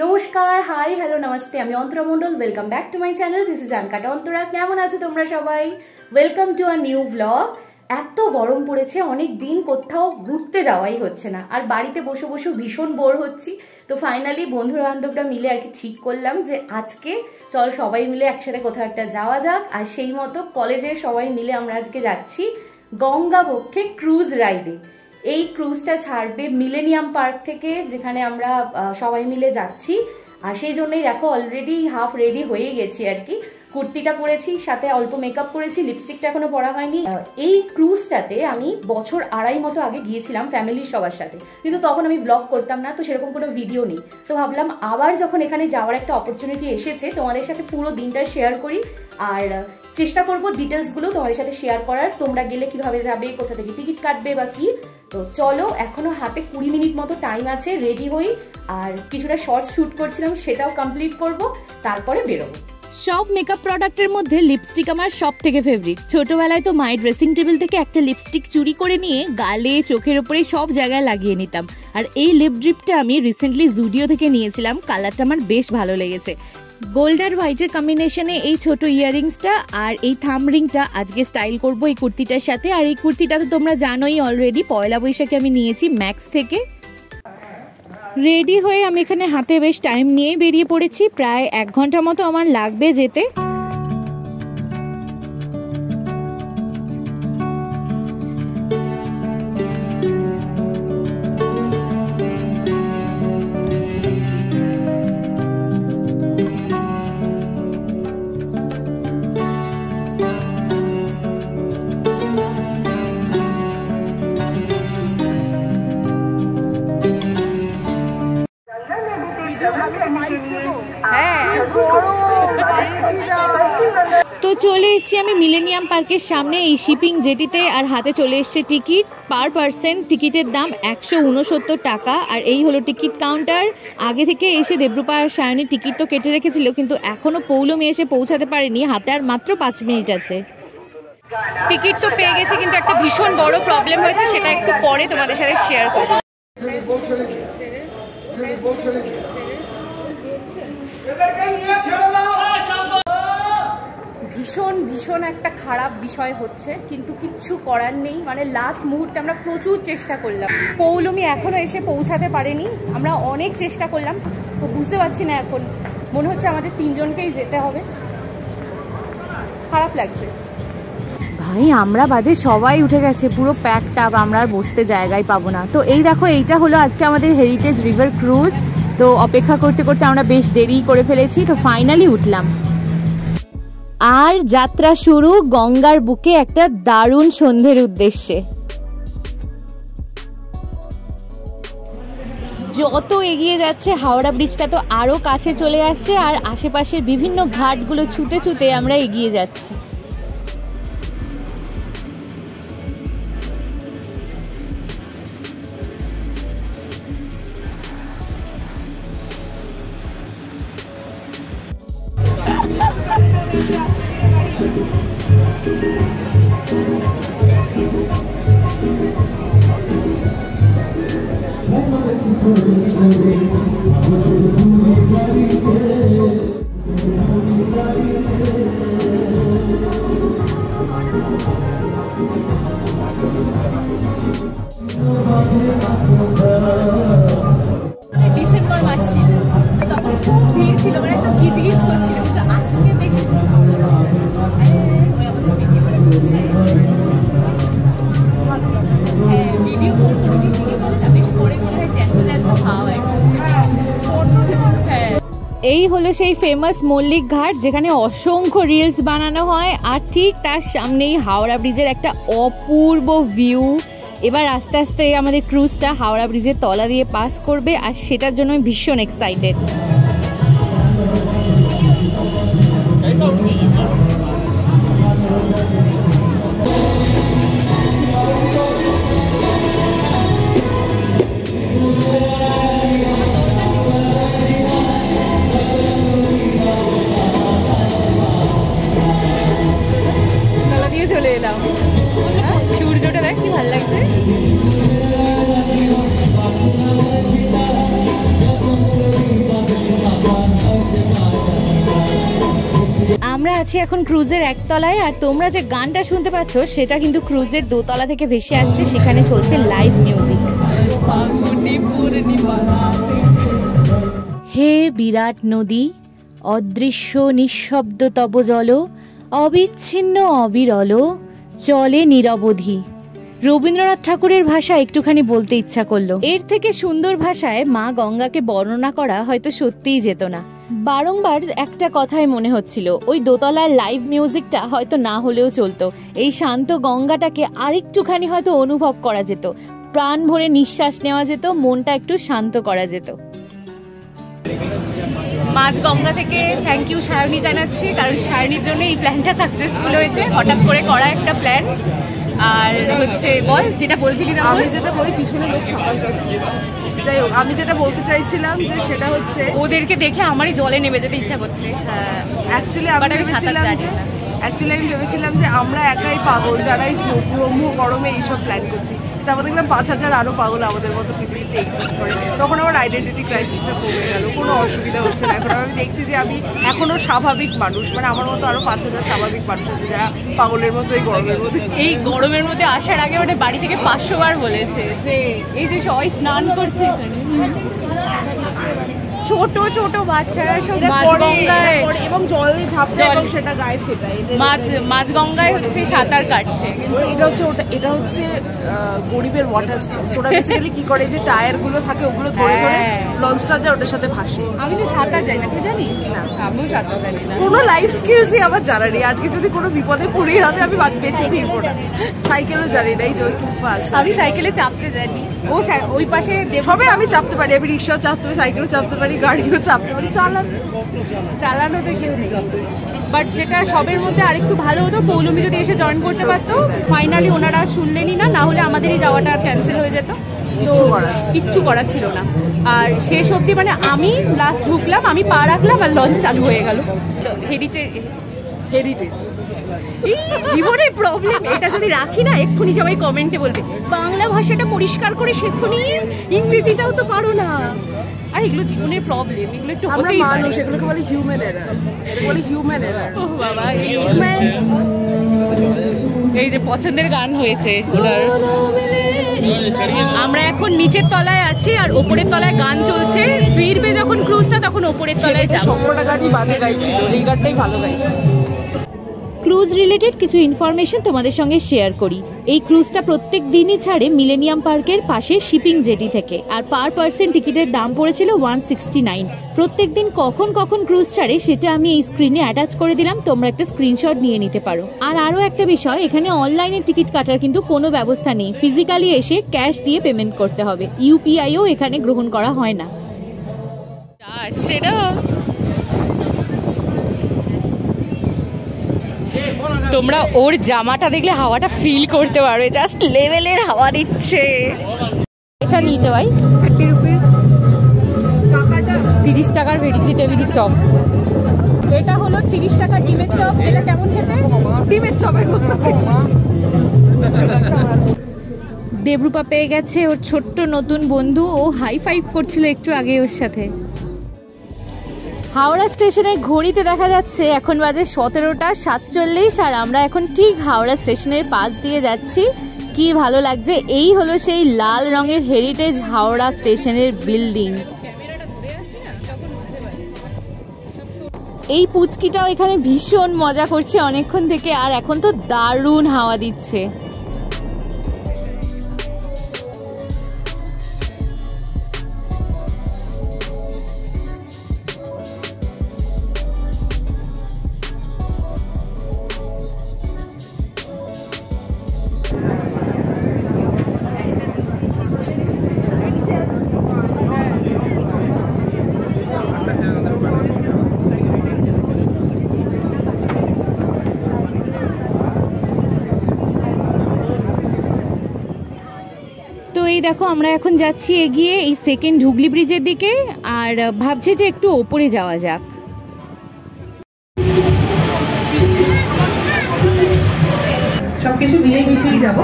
নমস্কার, high, hello, নমস্তে। আমি Antara Mondal. Welcome back to my channel. This is uncut Antara. কেমন আছো তোমরা সবাই? Welcome to a new blog. এত গরম পড়েছে, অনেক দিন কোথাও ঘুরতে যাওয়াই হচ্ছে না, আর বাড়িতে বসে বসে ভীষণ বোর হচ্ছি। তো ফাইনালি বন্ধু বান্ধবরা মিলে আর কি ঠিক করলাম যে আজকে চল সবাই মিলে একসাথে কোথাও একটা যাওয়া যাক। আর সেই মতো কলেজের সবাই মিলে আমরা আজকে যাচ্ছি গঙ্গাবক্ষে ক্রুজ রাইডে। এই ক্রুজটা ছাড়বে মিলেনিয়াম পার্ক থেকে, যেখানে আমরা সবাই মিলে যাচ্ছি। আর সেই জন্যই দেখো অলরেডি হাফ রেডি হয়ে গেছি আর কি। কুর্তিটা পরেছি, সাথে অল্প মেকআপ করেছি, লিপস্টিকটা এখনো পরা হয়নি। এই ক্রুজটাতে আমি বছর আড়াই মতো আগে গিয়েছিলাম ফ্যামিলির সবার সাথে, কিন্তু তখন আমি ব্লগ করতাম না, তো সেরকম কোনো ভিডিও নেই। তো ভাবলাম আবার যখন এখানে যাওয়ার একটা অপরচুনিটি এসেছে, তোমাদের সাথে পুরো দিনটা শেয়ার করি। আর চেষ্টা করবো ডিটেলসগুলো তোমাদের সাথে শেয়ার করার। তোমরা গেলে কিভাবে যাবে, কোথা থেকে টিকিট কাটবে বা কি। তো চলো, এখনো হাতে 20 মিনিট মতো টাইম আছে, রেডি হই। আর কিছুটা শর্টস শুট করছিলাম, সেটাও কমপ্লিট করব, তারপরে বেরোবো। সব মেকআপ প্রোডাক্টের মধ্যে লিপস্টিক আমার সব থেকে ফেভারিট। ছোটবেলায় তো মায়ের ড্রেসিং টেবিল থেকে একটা লিপস্টিক চুরি করে নিয়ে গালে, চোখের ওপরে সব জায়গায় লাগিয়ে নিতাম। আর এই লিপ ড্রিপটা আমি রিসেন্টলি জুডিও থেকে নিয়েছিলাম। কালারটা আমার বেশ ভালো লেগেছে। গোল্ড আর হোয়াইটের কম্বিনেশনে এই ছোট ইয়াররিংসটা আর এই থাম রিংটা আজকে স্টাইল করব এই কুর্তিটার সাথে। আর এই কুর্তিটা তো তোমরা জানোই অলরেডি, পয়লা বৈশাখে আমি নিয়েছি ম্যাক্স থেকে। রেডি হয়ে আমি এখানে হাতে বেশ টাইম নিয়ে বেরিয়ে পড়েছি। প্রায় 1 ঘন্টা মতো আমার লাগবে যেতে। তো চলে এসেছি আমি মিলেনিয়াম পার্কের সামনে, এই শিপিং জেটিতে। আর হাতে চলে এসছে টিকিট। পার পার্সন টিকিটের দাম 169 টাকা। আর এই হলো টিকিট কাউন্টার। আগে থেকে এসে দেবরূপা আর সায়নী টিকিট তো কেটে রেখেছিল, কিন্তু এখনো পৌলমি এসে পৌঁছাতে পারেনি। হাতে আর মাত্র 5 মিনিট আছে। টিকিট তো পেয়ে গেছি, কিন্তু একটা ভীষণ বড় প্রবলেম হয়েছে, সেটা একটু পরে তোমাদের সাথে শেয়ার করব। ভীষণ একটা খারাপ বিষয় হচ্ছে, কিন্তু কিচ্ছু করার নেই। মানে লাস্ট মুহূর্তে আমরা প্রচুর চেষ্টা করলাম, পৌলমি এখনো এসে পৌঁছাতে পারেনি। আমরা অনেক চেষ্টা করলাম, তো বুঝতে পারছি না, এখন মনে হচ্ছে আমাদের 3 জনকেই যেতে হবে। খারাপ লাগছে ভাই, আমরা বাদে সবাই উঠে গেছে, পুরো প্যাকড আপ। আমরা আর বসতে জায়গায় পাবো না। তো এই দেখো, এইটা হলো আজকে আমাদের হেরিটেজ রিভার ক্রুজ। তো অপেক্ষা করতে করতে আমরা বেশ দেরি করে ফেলেছি, তো ফাইনালি উঠলাম। আর যাত্রা শুরু গঙ্গার বুকে একটা দারুণ সন্ধ্যের উদ্দেশ্যে। যত এগিয়ে যাচ্ছে হাওড়া ব্রিজটা তো আরো কাছে চলে আসছে, আর আশেপাশের বিভিন্ন ঘাটগুলো ছুতে ছুতে আমরা এগিয়ে যাচ্ছি। ডিসেম্বর মাস ছিল, তখন খুব ভিড় ছিল, মানে একটা গিজগিজ করছিল, কিন্তু আজকে বেশ ভিডিও বেশ পরে মনে হয় জ্যান্ত জ্যান্ত খাওয়া। এই হলো সেই ফেমাস মল্লিক ঘাট, যেখানে অসংখ্য রিলস বানানো হয়। আর ঠিক তার সামনেই হাওড়া ব্রিজের একটা অপূর্ব ভিউ। এবার আস্তে আস্তে আমাদের ক্রুজটা হাওড়া ব্রিজের তলা দিয়ে পাস করবে, আর সেটার জন্য আমি ভীষণ এক্সাইটেড। তলা দিয়ে চলে এলাম। সূর্যটা দেখ কি ভালো লাগছে। আছি এখন ক্রুজের একতলায়, আর তোমরা যে গানটা শুনতে পাচ্ছ সেটা কিন্তু ক্রুজের দোতলা থেকে ভেসে আসছে। সেখানে চলছে লাইভ মিউজিক। হে বিরাট নদী, অদৃশ্য নিঃশব্দ তব জল, অবিচ্ছিন্ন অবিরল চলে নিরবধি। রবীন্দ্রনাথ ঠাকুরের ভাষা একটুখানি বলতে ইচ্ছা করলো। এর থেকে সুন্দর ভাষায় মা গঙ্গাকে বর্ণনা করা হয়তো সত্যিই যেত না। বারংবার একটা কথাই মনে হচ্ছিল, ওই দোতলার লাইভ মিউজিকটা হয়তো না হলেও চলতো। এই শান্ত গঙ্গাটাকে আরেকটুখানি হয়তো অনুভব করা যেত, প্রাণ ভরে নিঃশ্বাস নেওয়া যেত, মনটা একটু শান্ত করা যেত। মাঝগঙ্গা থেকে থ্যাংক ইউ সায়নী জানাচ্ছি, কারণ সায়নীর জন্য এই প্ল্যানটা সাকসেসফুল হয়েছে। হঠাৎ করে করা একটা প্ল্যান। আর হচ্ছে বল, যেটা বলছিলি না? আমি যেটা বলি, পিছনে লোক সাঁতার কাটছে। যাই হোক, আমি যেটা বলতে চাইছিলাম যে সেটা হচ্ছে ওদেরকে দেখে আমারই জলে নেমে যেতে ইচ্ছা করছে। হ্যাঁ, অ্যাকচুয়ালি আমি ভেবেছিলাম যে আমরা একাই পাগল যারা এই ব্রহ্ম গরমে এইসব প্ল্যান করছি। তারপর দেখলাম 5000 আরো পাগল আমাদের মতো পৃথিবীতে এক্সিস্ট করে। তখন আমার আইডেন্টিটি ক্রাইসিসটা কমে গেল, কোনো অসুবিধা হচ্ছে না। এখন আমি দেখছি যে আমি এখনো স্বাভাবিক মানুষ, মানে আমার মতো আরো 5000 স্বাভাবিক মানুষ আছে যারা পাগলের মতো এই গরমের মধ্যে আসার আগে মানে বাড়ি থেকে 500 বার বলেছে যে এই যে সবাই স্নান করছে, ছোট ছোট বাচ্চারা সব মাঝগঙ্গায় এবং জলে ঝাঁপছে এবং সেটা গায়ে ছেটায়। মাঝগঙ্গায় হচ্ছে সাঁতার কাটছে। এটা হচ্ছে গরিবের ওয়াটার স্পোর্টস। ওরা বেসিক্যালি কি করে, যে টায়ার গুলো থাকে ওগুলো ধরে ধরে লঞ্চটা যায়, ওটার সাথে ভাসে। আমি তো সাঁতার জানি না, তুই জানিস? না, আমিও সাঁতার জানি না। কোনো লাইফ স্কিলসই আমার জানা নেই। আজকে যদি কোনো বিপদে পড়ি আমি বেঁচে ফিরবো না। সাইকেলও জানি না, এই যে ওই টুম্পা আছে। আমি সাইকেলে চাপতে জানি, ওই পাশে সবে আমি চাপতে পারি। আমি রিক্সাও চাপতে পারি, সাইকেলও চাপতে পারি, গাড়িও চাপতে পারি। চালানোতে কেউ নেই। বাট যেটা সবের মধ্যে আরেকটু ভালো হতো, পৌলমি যদি এসে জয়েন করতে পারতো। ফাইনালি ওনারা শুনলেনই না, না হলে আমাদেরই যাওয়াটা ক্যান্সেল হয়ে যেত। কিচ্ছু করার ছিল না। আর শেষ অবধি মানে আমি লাস্ট ঢুকলাম, আমি পা রাখলাম আর লঞ্চ চালু হয়ে গেল। হেরিটেজ জীবনের প্রবলেম এটা যদি রাখি না, এক্ষুনি সবাই কমেন্টে বলবে বাংলা ভাষাটা পরিষ্কার করে শেখনি, ইংরেজিটাও তো পারো না। আর এগুলো জীবনের প্রবলেম, এগুলো একটু হতেই পারে। মানুষ এগুলোকে বলে হিউম্যান এরার, বলে হিউম্যান এরার। ও বাবা, এই যে পছন্দের গান হয়েছে ওনার। আমরা এখন নিচের তলায় আছি আর ওপরের তলায় গান চলছে। ফিরবে যখন ক্রুজটা তখন ওপরের তলায় যাবো। সবকটা গানই বাজে গাইছিল, এই গানটাই ভালো গাইছে। ক্রুজ রিলেটেড কিছু ইনফরমেশন তোমাদের সঙ্গে শেয়ার করি। এই ক্রুজটা প্রত্যেক দিনই ছাড়ে মিলেনিয়াম পার্কের পাশে শিপিং জেটি থেকে, আর পার পার্সন টিকিটের দাম পড়েছিল 169। প্রত্যেক দিন কখন কখন ক্রুজ ছাড়ে সেটা আমি এই স্ক্রিনে অ্যাটাচ করে দিলাম, তোমরা একটা স্ক্রিনশট নিয়ে নিতে পারো। আর আরও একটা বিষয়, এখানে অনলাইনে টিকিট কাটার কিন্তু কোনো ব্যবস্থা নেই, ফিজিক্যালি এসে ক্যাশ দিয়ে পেমেন্ট করতে হবে। ইউপিআইও এখানে গ্রহণ করা হয় না। সেটা তোমরা ওর জামাটা দেখলে হাওয়াটা ফিল করতে পারবে, জাস্ট লেভেলের হাওয়া দিচ্ছে। এটা নিচে ভাই 30 টাকার ভেজিটেবিল চপ। এটা হলো 30 টাকার ডিমের চপ, যেটা কেমন খেতে? ডিমের চপের মতো। দেবরূপা পেয়ে গেছে ওর ছোট্ট নতুন বন্ধু, ও হাই ফাইভ করছিল একটু আগে ওর সাথে। হাওড়া স্টেশনে ঘড়িতে দেখা যাচ্ছে এখন বাজে 17:47, আর আমরা এখন ঠিক হাওড়া স্টেশনের পাশ দিয়ে যাচ্ছি। কি ভালো লাগছে! এই হলো সেই লাল রঙের হেরিটেজ হাওড়া স্টেশনের বিল্ডিং। এই পুচকিটাও এখানে ভীষণ মজা করছে অনেকক্ষণ থেকে, আর এখন তো দারুণ হাওয়া দিচ্ছে। তো এই দেখো আমরা এখন যাচ্ছি এগিয়ে এই সেকেন্ড হুগলি ব্রিজের দিকে, আর ভাবছি যে একটু ওপরে যাওয়া যাক। সবকিছু মিলিয়ে মিশিয়ে যাবো।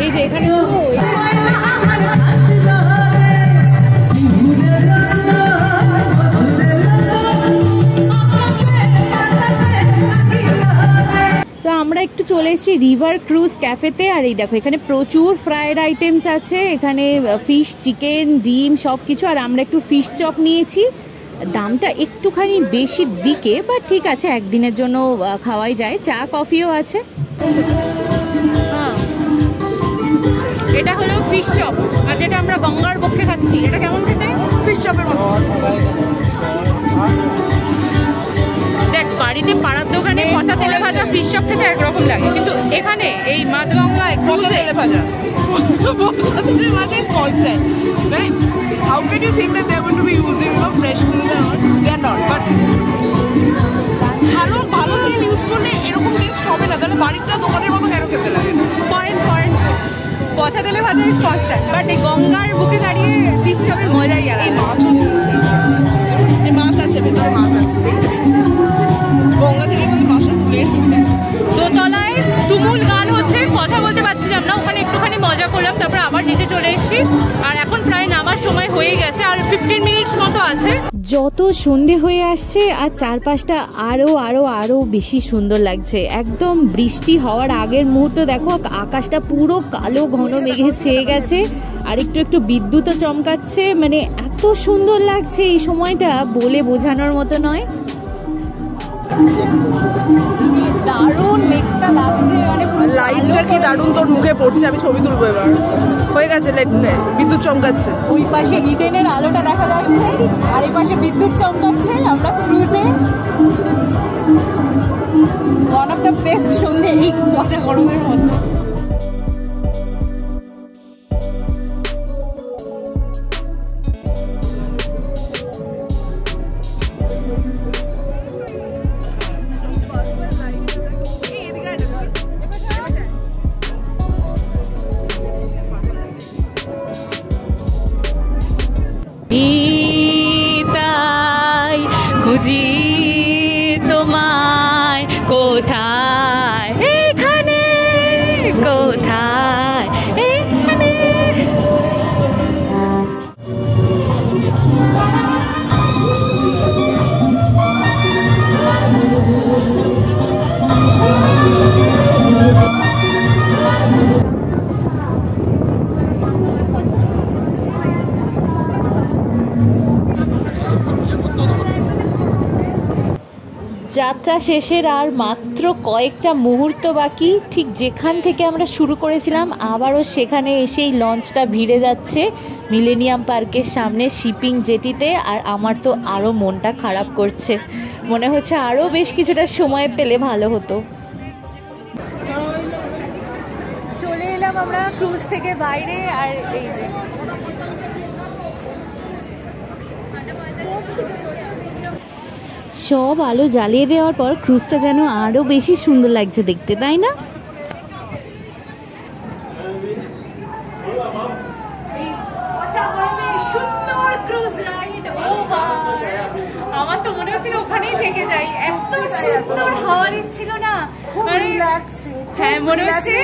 এই যে এখানে চলে এসেছি রিভার ক্রুজ ক্যাফেতে। আর এই দেখো এখানে প্রচুর ফ্রাইড আইটেমস আছে, এখানে ফিশ, চিকেন, ডিম সব কিছু। আর আমরা একটু ফিশ চপ নিয়েছি, দামটা একটুখানি বেশির দিকে, বাট ঠিক আছে, একদিনের জন্য খাওয়াই যায়। চা কফিও আছে। হ্যাঁ, এটা হলো ফিশ চপ, আর যেটা আমরা গঙ্গার পক্ষে খাচ্ছি এটা কেমন খেতে? ফিশ চপের মতো। দেখ, বাড়িতে পাড়ার দোকানে পচা তেলে ভাজা ফিশ চপ খেতে একরকম লাগে, কিন্তু এখানে এই মাছগঙ্গায় পচা তেলে ভাজা is concept. Like, how can you think that they're going to be using fresh teal? They are not. But ভালো তেল ইউজ করলে এরকম টেস্ট হবে না, তাহলে বাড়িটা দোকানের মতো কেন খেতে লাগে? পয়েন্ট পচা তেলে ভাজা ইজ কনস্ট্যান্ট, বাট এই গঙ্গার বুকে দাঁড়িয়ে ফিশ চপের মজাই আলাদা। এই মাছও দিয়েছে, এই মাছ আছে, ভেতরে মাছ আছে, দেখতে পেয়েছি। গঙ্গা থেকে আমাদের মাছটা তুলে দোতলায় তুমুল গান হচ্ছে, কথা বলতে পারছিলাম না, ওখানে একটুখানি মজা করলাম, তারপর আবার নিচে চলে এসেছি। আর এখন প্রায় নামার সময় হয়ে গেছে, আর 15 মিনিটস মতো আছে। যত সন্ধে হয়ে আসছে আর চারপাশটা আরো বেশি সুন্দর লাগছে। একদম বৃষ্টি হওয়ার আগের মুহূর্ত দেখো, আকাশটা পুরো কালো ঘন মেঘে ছেয়ে গেছে, আর একটু বিদ্যুৎও চমকাচ্ছে। মানে এত সুন্দর লাগছে এই সময়টা, বলে বোঝানোর মতো নয়। দারুণ মেঘটা লাগছে, মানে লাইটটা কি দারুণ তোর মুখে পড়ছে। আমি ছবি তুলবো এবার, হয়ে গেছে, বিদ্যুৎ চমকাচ্ছে। ওই পাশে ইডেনের আলোটা দেখা যাচ্ছে, আর এই পাশে বিদ্যুৎ চমকাচ্ছে। আমরা ক্রুজে ওয়ান অফ দ্য বেস্ট সন্ধে এই পচা গরমের মধ্যে। তাই খুঁজি তোমায়, কোথায় এখানে, কোথায় এখানে। যাত্রা শেষের আর মাত্র কয়েকটা মুহূর্ত বাকি। ঠিক যেখান থেকে আমরা শুরু করেছিলাম আবারও সেখানে এসেই লঞ্চটা ভিড়ে যাচ্ছে মিলেনিয়াম পার্কের সামনে শিপিং জেটিতে। আর আমার তো আরও মনটা খারাপ করছে, মনে হচ্ছে আরও বেশ কিছুটা সময় পেলে ভালো হতো। চলে এলাম আমরা ক্রুজ থেকে বাইরে, আর এই যে সব আলো জ্বালিয়ে দেওয়ার পর ক্রুজটা যেন আরো বেশি সুন্দর লাগছে দেখতে, তাই না? আমার তো মনে হচ্ছিল ওখানেই থেকে যাই, এত সুন্দর হাওয়া দিচ্ছিল না, হ্যাঁ মনে হচ্ছে।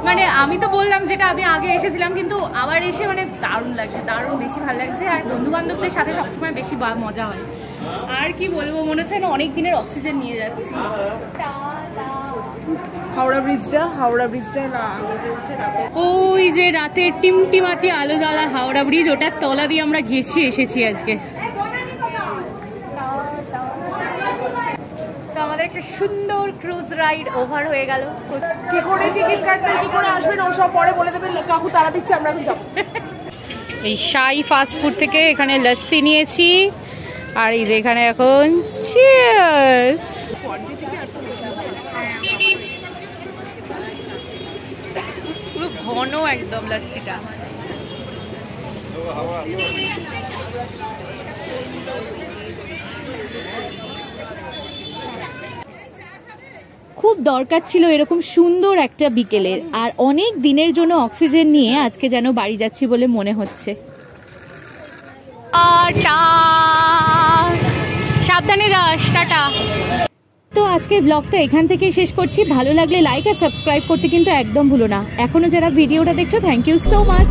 মানে আমি তো বললাম যেটা আমি আগে এসেছিলাম, কিন্তু আবার এসে মানে দারুণ লাগছে, দারুণ বেশি ভালো লাগছে। আর বন্ধু বান্ধবদের সাথে সবসময় বেশি মজা হয়। আর কি বলবো, মনে হচ্ছে না অনেক দিনের অক্সিজেন নিয়ে যাচ্ছি। হাওড়া ব্রিজটা না চলছে রাতে, ওই যে রাতের টিমটিমাতি আলো জ্বালা হাওড়া ব্রিজ, ওটার তলা দিয়ে আমরা এসেছি আজকে। তো আমাদের একটা সুন্দর ক্রুজ রাইড ওভার হয়ে গেল। কি করে টিকিট কাটবেন, কি করে আসবেন, ও সব পরে বলে দেবেন। কাকু তারা দিচ্ছে, আমরা এখন যাবো। এই সাই ফাস্ট ফুড থেকে এখানে লস্যি নিয়েছি, আর এই যে এখানে এখন চিয়ার্স। পুরো ঘন একদম লস্যিটা। খুব দরকার ছিল এরকম সুন্দর একটা বিকেলের, আর অনেক দিনের জন্য অক্সিজেন নিয়ে আজকে যেন বাড়ি যাচ্ছি বলে মনে হচ্ছে। সাবধানে যাস, টাটা। তো আজকের ব্লগটা এখান থেকেই শেষ করছি। ভালো লাগলে লাইক আর সাবস্ক্রাইব করতে কিন্তু একদম ভুলো না। এখনো যারা ভিডিওটা দেখছো, থ্যাংক ইউ সো মাচ।